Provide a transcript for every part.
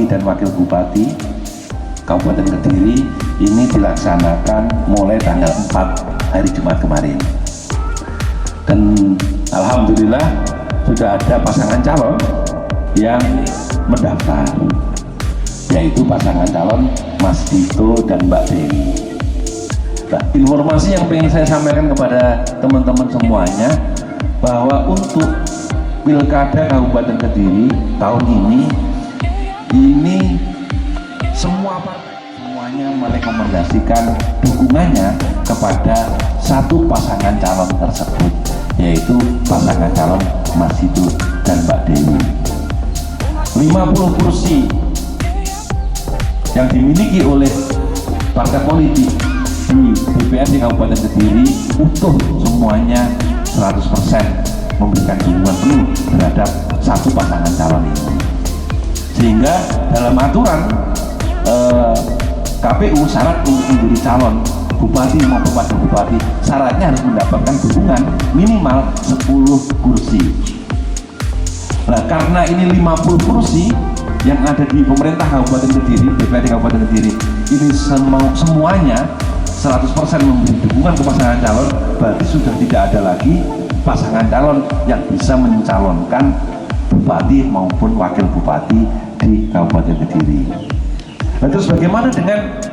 Bupati dan Wakil Bupati Kabupaten Kediri ini dilaksanakan mulai tanggal 4 hari Jumat kemarin. Dan alhamdulillah sudah ada pasangan calon yang mendaftar, yaitu pasangan calon Mas Dito dan Mbak Dewi. Nah, informasi yang ingin saya sampaikan kepada teman-teman semuanya bahwa untuk Pilkada Kabupaten Kediri tahun ini semua partai semuanya merekomendasikan dukungannya kepada satu pasangan calon tersebut, yaitu pasangan calon Mas Dito dan Mbak Dewi. 50 kursi yang dimiliki oleh partai politik di DPRD Kabupaten Kediri utuh semuanya 100% memberikan dukungan penuh terhadap satu pasangan calon ini. Sehingga dalam aturan KPU syarat untuk menjadi calon bupati maupun wakil bupati syaratnya harus mendapatkan dukungan minimal 10 kursi. Nah, karena ini 50 kursi yang ada di pemerintah Kabupaten Kediri, DPRD Kabupaten Kediri ini semuanya 100% memberi dukungan ke pasangan calon, berarti sudah tidak ada lagi pasangan calon yang bisa mencalonkan bupati maupun wakil bupati di Kabupaten Kediri. Nah, terus bagaimana dengan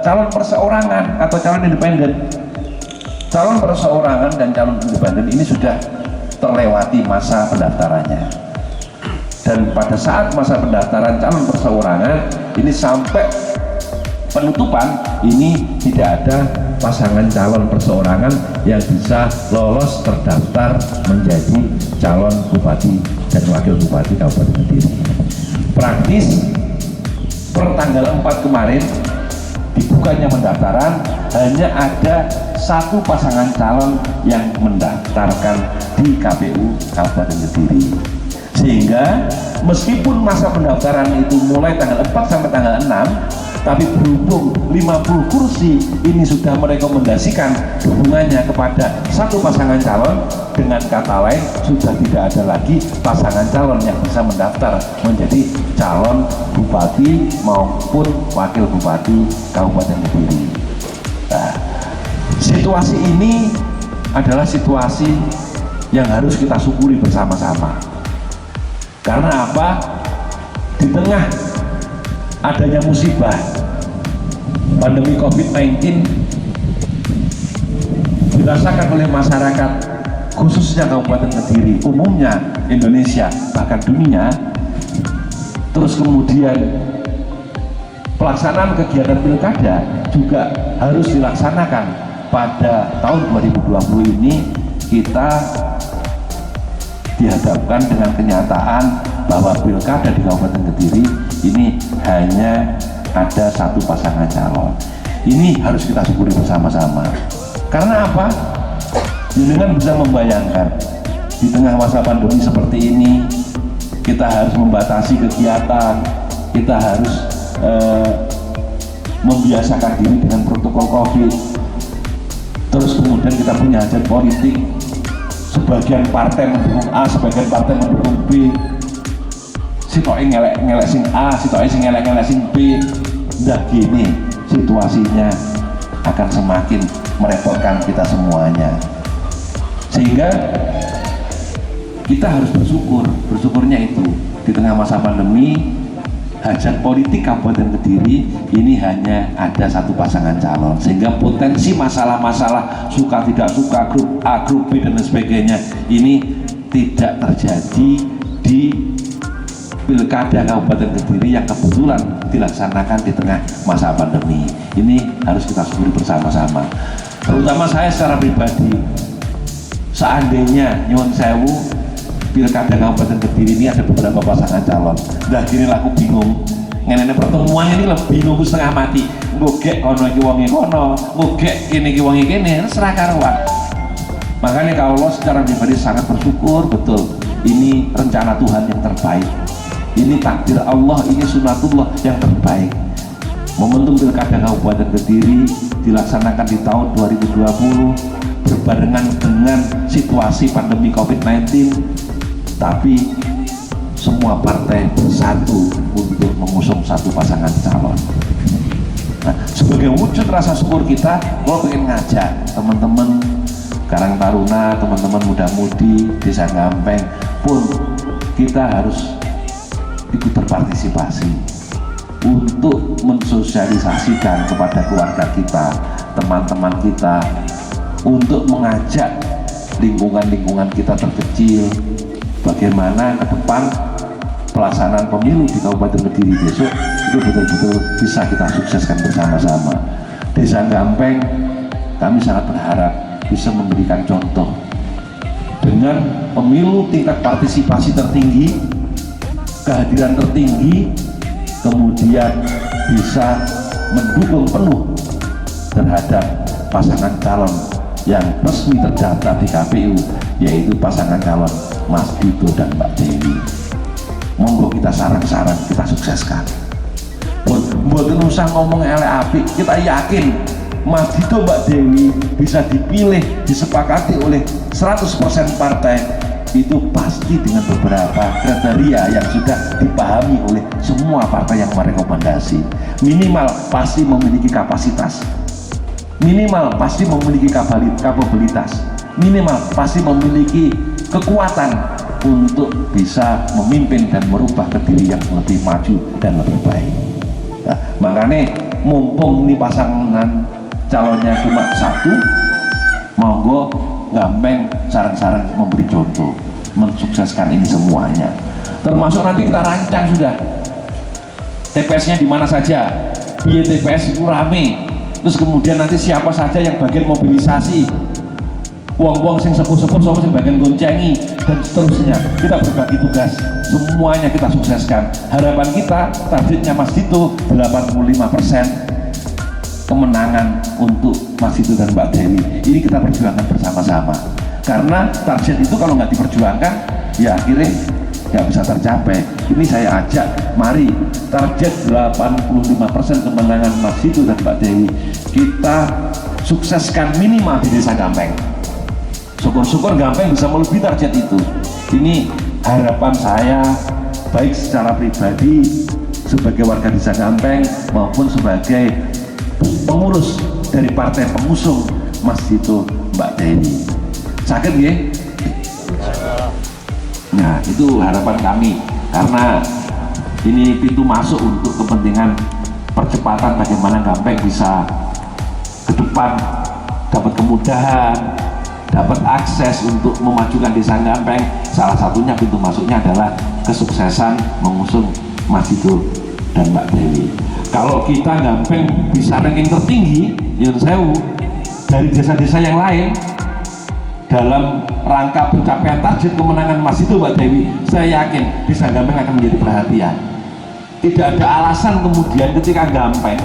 calon perseorangan atau calon independen? Calon perseorangan dan calon independen ini sudah terlewati masa pendaftarannya, dan pada saat masa pendaftaran calon perseorangan ini sampai penutupan ini tidak ada pasangan calon perseorangan yang bisa lolos terdaftar menjadi calon bupati dan wakil bupati Kabupaten Kediri. Praktis per tanggal 4 kemarin dibukanya pendaftaran, hanya ada satu pasangan calon yang mendaftarkan di KPU Kabupaten Kediri. Sehingga meskipun masa pendaftaran itu mulai tanggal 4 sampai tanggal 6, tapi berhubung 50 kursi ini sudah merekomendasikan dukungannya kepada satu pasangan calon, dengan kata lain sudah tidak ada lagi pasangan calon yang bisa mendaftar menjadi calon bupati maupun wakil bupati Kabupaten Kediri. Nah, situasi ini adalah situasi yang harus kita syukuri bersama-sama. Karena apa? Di tengah adanya musibah pandemi COVID-19 dirasakan oleh masyarakat, khususnya Kabupaten Kediri, umumnya Indonesia, bahkan dunia. Terus kemudian pelaksanaan kegiatan pilkada juga harus dilaksanakan pada tahun 2020 ini. Kita dihadapkan dengan kenyataan bahwa pilkada di Kabupaten Kediri ini hanya ada satu pasangan calon. Ini harus kita syukuri bersama-sama. Karena apa? Dengan bisa membayangkan di tengah masa pandemi seperti ini, kita harus membatasi kegiatan, kita harus membiasakan diri dengan protokol COVID. Terus kemudian kita punya hajat politik, sebagian partai mendukung A, sebagian partai mendukung B. Sitoke ngelek sing A, sitoke sing ngelek sing B. Nah, gini situasinya akan semakin merepotkan kita semuanya. Sehingga kita harus bersyukurnya itu di tengah masa pandemi, hajat politik Kabupaten Kediri ini hanya ada satu pasangan calon, sehingga potensi masalah-masalah suka tidak suka, grup A, grup B dan sebagainya ini tidak terjadi di pilkada Kabupaten Kediri yang kebetulan dilaksanakan di tengah masa pandemi. Ini harus kita syukuri bersama-sama. Terutama saya secara pribadi, seandainya nyuwun sewu pilkada Kabupaten Kediri ini ada beberapa pasangan calon, nah gini lah aku bingung. Ngene pertemuan ini lah bingung setengah mati. Ngogek kono iki wonge kono, ngogek kene iki wonge kene, serah karuan. Makanya kalau secara pribadi sangat bersyukur betul. Ini rencana Tuhan yang terbaik. Ini takdir Allah, ini sunatullah yang terbaik. Momentum pilkada Kabupaten Kediri dilaksanakan di tahun 2020 berbarengan dengan situasi pandemi COVID-19, tapi semua partai bersatu untuk mengusung satu pasangan calon. Nah, sebagai wujud rasa syukur kita, kalau pengen ngajak teman-teman Karang Taruna, teman-teman muda-mudi Desa Gampeng pun kita harus ikut berpartisipasi untuk mensosialisasikan kepada keluarga kita, teman-teman kita, untuk mengajak lingkungan-lingkungan kita terkecil bagaimana ke depan pelaksanaan pemilu di Kabupaten Kediri besok itu betul-betul bisa kita sukseskan bersama-sama. Desa Gampeng kami sangat berharap bisa memberikan contoh dengan pemilu tingkat partisipasi tertinggi, kehadiran tertinggi, kemudian bisa mendukung penuh terhadap pasangan calon yang resmi terdaftar di KPU, yaitu pasangan calon Mas Dito dan Mbak Dewi. Monggo kita sarang-sarang kita sukseskan. Mboten usah ngomong elek apik, kita yakin Mas Dito Mbak Dewi bisa dipilih, disepakati oleh 100% partai, itu pasti dengan beberapa kriteria yang sudah dipahami oleh semua partai yang merekomendasi. Minimal pasti memiliki kapasitas, minimal pasti memiliki kapabilitas, minimal pasti memiliki kekuatan untuk bisa memimpin dan merubah Kediri yang lebih maju dan lebih baik. Nah, makanya mumpung ini pasangan calonnya cuma satu, monggo Gampeng sarang-sarang memberi contoh, mensukseskan ini semuanya. Termasuk nanti kita rancang sudah TPS-nya di mana saja, biar TPS itu rame, terus kemudian nanti siapa saja yang bagian mobilisasi, wong-wong sing sepuh-sepuh sama sing bagian goncengi, dan seterusnya. Kita berbagi tugas, semuanya kita sukseskan. Harapan kita, targetnya Mas Dito 85% kemenangan untuk Mas Dito dan Mbak Dewi. Ini kita perjuangkan bersama-sama, karena target itu kalau nggak diperjuangkan ya akhirnya nggak bisa tercapai. Ini saya ajak, mari target 85% kemenangan Mas Dito dan Mbak Dewi kita sukseskan minimal di Desa Gampeng. Syukur-syukur Gampeng bisa melebihi target itu. Ini harapan saya, baik secara pribadi sebagai warga Desa Gampeng maupun sebagai pengurus dari partai pengusung Mas Dito Mbak Dewi. Sakit ya? Nah, itu harapan kami, karena ini pintu masuk untuk kepentingan percepatan bagaimana Gampeng bisa ke depan dapat kemudahan, dapat akses untuk memajukan Desa Gampeng. Salah satunya pintu masuknya adalah kesuksesan mengusung Mas Dito dan Mbak Dewi. Kalau kita Gampeng bisa ranking tertinggi, yang sewu dari desa-desa yang lain dalam rangka pencapaian target kemenangan Mas Dito Mbak Dewi, saya yakin Desa Gampeng akan menjadi perhatian. Tidak ada alasan kemudian ketika Gampeng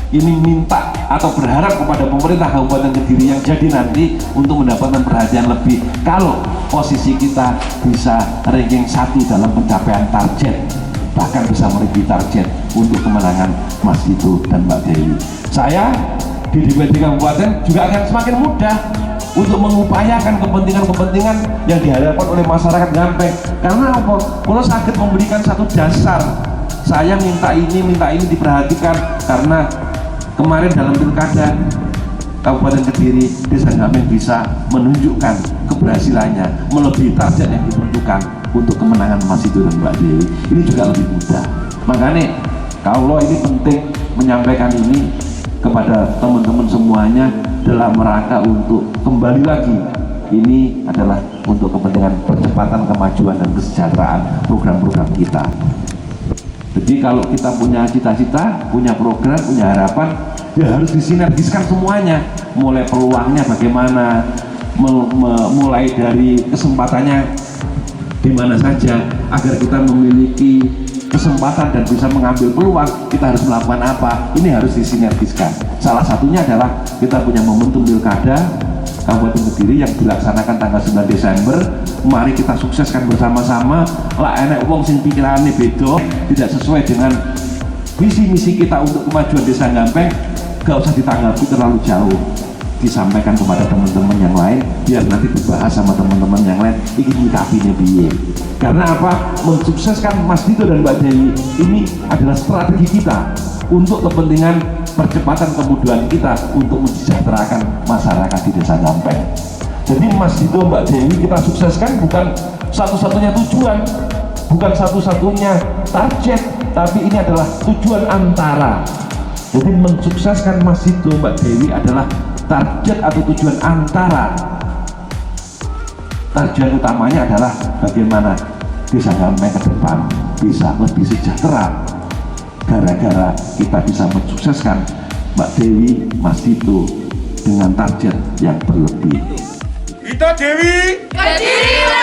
ini minta atau berharap kepada pemerintah Kabupaten Kediri yang jadi nanti untuk mendapatkan perhatian lebih, kalau posisi kita bisa ranking 1 dalam pencapaian target, bahkan bisa melebihi target untuk kemenangan Mas Dito dan Mbak Dewi. Saya di DPD Kabupaten juga akan semakin mudah untuk mengupayakan kepentingan-kepentingan yang diharapkan oleh masyarakat Gampeng. Karena apa? Kalau sakit memberikan satu dasar, saya minta ini diperhatikan, karena kemarin dalam pilkada Kabupaten Kediri, Desa Gampeng bisa menunjukkan keberhasilannya melebihi target yang ditentukan untuk kemenangan Mas Dito dan Mbak Dewi. Ini juga lebih mudah. Makanya kalau ini penting menyampaikan ini kepada teman-teman semuanya dalam rangka untuk kembali lagi, ini adalah untuk kepentingan percepatan kemajuan dan kesejahteraan program-program kita. Jadi kalau kita punya cita-cita, punya program, punya harapan, ya harus disinergiskan semuanya. Mulai peluangnya bagaimana, mulai dari kesempatannya di mana saja, agar kita memiliki kesempatan dan bisa mengambil peluang, kita harus melakukan apa? Ini harus disinergiskan. Salah satunya adalah kita punya momentum pilkada Kabupaten Kediri yang dilaksanakan tanggal 9 Desember. Mari kita sukseskan bersama-sama. Lah enek wong sing pikirannya beda, tidak sesuai dengan visi misi kita untuk kemajuan Desa Gampeng, gak usah ditanggapi terlalu jauh. disampaikan kepada teman-teman yang lain, biar nanti dibahas sama teman-teman yang lain ini nyikapinya piye. Karena apa? Mensukseskan Mas Dito dan Mbak Dewi ini adalah strategi kita untuk kepentingan percepatan kemudahan kita untuk mensejahterakan masyarakat di Desa Nyampeng. Jadi Mas Dito, Mbak Dewi kita sukseskan bukan satu-satunya tujuan, bukan satu-satunya target, tapi ini adalah tujuan antara. Jadi mensukseskan Mas Dito, Mbak Dewi adalah target atau tujuan antara. Tujuan utamanya adalah bagaimana Desa Nyampeng ke depan bisa lebih sejahtera gara-gara kita bisa mensukseskan Mbak Dewi, Mas Dito dengan target yang berlebih. Kita Dewi, Kediri